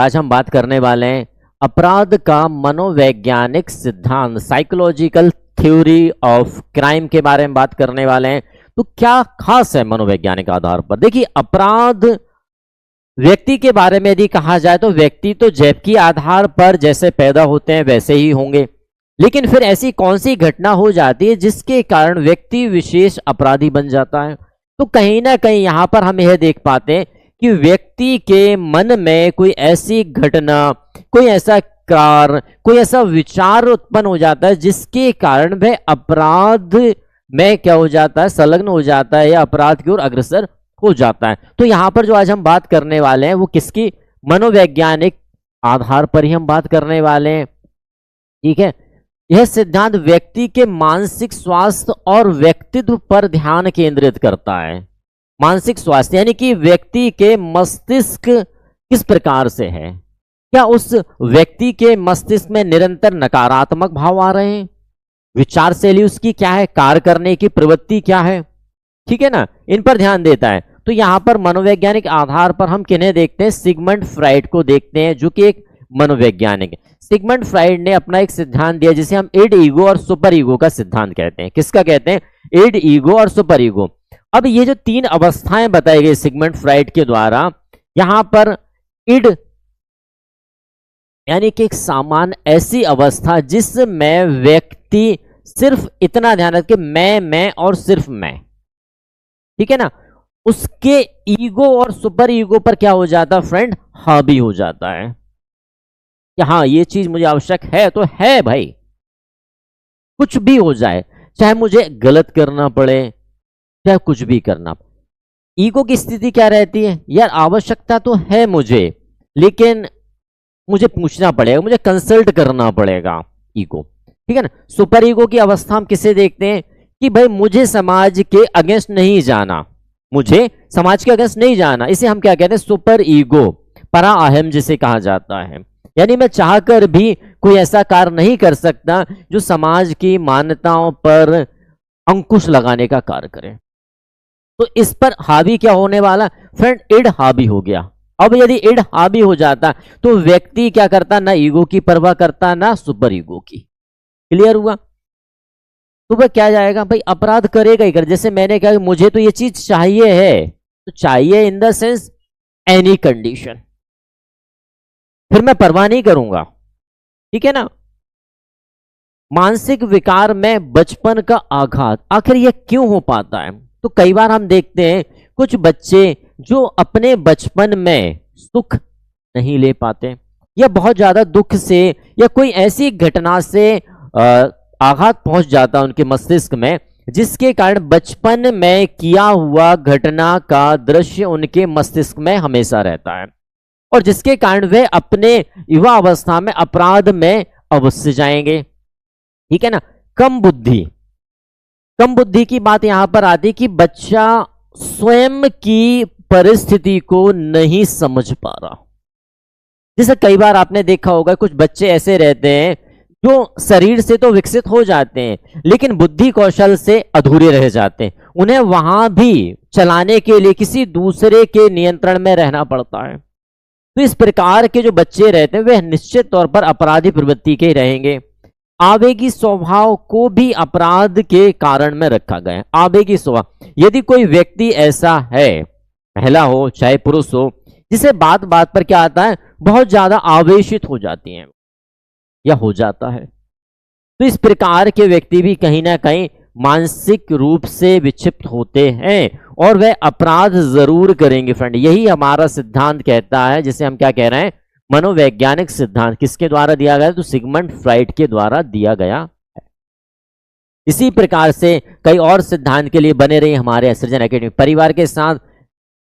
आज हम बात करने वाले हैं अपराध का मनोवैज्ञानिक सिद्धांत, साइकोलॉजिकल थ्योरी ऑफ क्राइम के बारे में बात करने वाले हैं। तो क्या खास है मनोवैज्ञानिक आधार पर? देखिए, अपराध व्यक्ति के बारे में यदि कहा जाए तो व्यक्ति तो जैविक आधार पर जैसे पैदा होते हैं वैसे ही होंगे, लेकिन फिर ऐसी कौन सी घटना हो जाती है जिसके कारण व्यक्ति विशेष अपराधी बन जाता है? तो कहीं ना कहीं यहां पर हम यह देख पाते हैं कि व्यक्ति के मन में कोई ऐसी घटना, कोई ऐसा कार्य, कोई ऐसा विचार उत्पन्न हो जाता है जिसके कारण वह अपराध में क्या हो जाता है, संलग्न हो जाता है या अपराध की ओर अग्रसर हो जाता है। तो यहां पर जो आज हम बात करने वाले हैं वो किसकी मनोवैज्ञानिक आधार पर ही हम बात करने वाले हैं। ठीक है, यह सिद्धांत व्यक्ति के मानसिक स्वास्थ्य और व्यक्तित्व पर ध्यान केंद्रित करता है। मानसिक स्वास्थ्य यानी कि व्यक्ति के मस्तिष्क किस प्रकार से है, क्या उस व्यक्ति के मस्तिष्क में निरंतर नकारात्मक भाव आ रहे हैं, विचार शैली उसकी क्या है, कार्य करने की प्रवृत्ति क्या है, ठीक है ना, इन पर ध्यान देता है। तो यहां पर मनोवैज्ञानिक आधार पर हम किन्हें देखते हैं, सिगमंड फ्राइड को देखते हैं, जो कि एक मनोवैज्ञानिक है। सिगमंड फ्राइड ने अपना एक सिद्धांत दिया जिसे हम इड ईगो और सुपर ईगो का सिद्धांत कहते हैं। किसका कहते हैं? इड ईगो और सुपर ईगो। अब ये जो तीन अवस्थाएं बताई गई सिगमंड फ्राइड के द्वारा, यहां पर इड यानी कि एक सामान्य ऐसी अवस्था जिसमें व्यक्ति सिर्फ इतना ध्यान रखे मैं और सिर्फ मैं, ठीक है ना, उसके ईगो और सुपर ईगो पर क्या हो जाता है फ्रेंड, हावी हो जाता है कि हाँ ये चीज मुझे आवश्यक है तो है भाई, कुछ भी हो जाए, चाहे मुझे गलत करना पड़े, चाहे कुछ भी करना। ईगो की स्थिति क्या रहती है, यार आवश्यकता तो है मुझे, लेकिन मुझे पूछना पड़ेगा, मुझे कंसल्ट करना पड़ेगा, ईगो, ठीक है ना। सुपर ईगो की अवस्था हम किसे देखते हैं कि भाई मुझे समाज के अगेंस्ट नहीं जाना, मुझे समाज के अगेंस्ट नहीं जाना, इसे हम क्या कहते हैं, सुपर ईगो, परा अहम जिसे कहा जाता है। यानी मैं चाहकर भी कोई ऐसा कार्य नहीं कर सकता जो समाज की मान्यताओं पर अंकुश लगाने का कार्य करे। तो इस पर हावी क्या होने वाला फ्रेंड, इड हावी हो गया। अब यदि इड हावी हो जाता तो व्यक्ति क्या करता, ना ईगो की परवाह करता ना सुपर ईगो की। क्लियर हुआ? तो वह क्या जाएगा भाई, अपराध करेगा ही कर। जैसे मैंने कहा मुझे तो ये चीज चाहिए है, तो चाहिए in the sense any condition, फिर मैं परवाह नहीं करूंगा, ठीक है ना। मानसिक विकार में बचपन का आघात, आखिर यह क्यों हो पाता है? तो कई बार हम देखते हैं कुछ बच्चे जो अपने बचपन में सुख नहीं ले पाते या बहुत ज्यादा दुख से या कोई ऐसी घटना से आघात पहुंच जाता उनके मस्तिष्क में, जिसके कारण बचपन में किया हुआ घटना का दृश्य उनके मस्तिष्क में हमेशा रहता है और जिसके कारण वे अपने युवा अवस्था में अपराध में अवश्य जाएंगे, ठीक है ना। कम बुद्धि की बात यहां पर आती कि बच्चा स्वयं की परिस्थिति को नहीं समझ पा रहा। जैसे कई बार आपने देखा होगा कुछ बच्चे ऐसे रहते हैं जो शरीर से तो विकसित हो जाते हैं लेकिन बुद्धि कौशल से अधूरे रह जाते हैं, उन्हें वहां भी चलाने के लिए किसी दूसरे के नियंत्रण में रहना पड़ता है। तो इस प्रकार के जो बच्चे रहते हैं वे निश्चित तौर पर अपराधी प्रवृत्ति के रहेंगे। आवेगी स्वभाव को भी अपराध के कारण में रखा गया है। आवेगी स्वभाव, यदि कोई व्यक्ति ऐसा है, महिला हो चाहे पुरुष हो, जिसे बात बात पर क्या आता है, बहुत ज्यादा आवेशित हो जाती हैं या हो जाता है, तो इस प्रकार के व्यक्ति भी कहीं ना कहीं मानसिक रूप से विक्षिप्त होते हैं और वह अपराध जरूर करेंगे फ्रेंड। यही हमारा सिद्धांत कहता है, जिसे हम क्या कह रहे हैं, मनोवैज्ञानिक सिद्धांत। किसके द्वारा दिया गया? तो सिगमंड फ्राइड के द्वारा दिया गया है। इसी प्रकार से कई और सिद्धांत के लिए बने रही हमारे सृजन एकेडमी। परिवार के साथ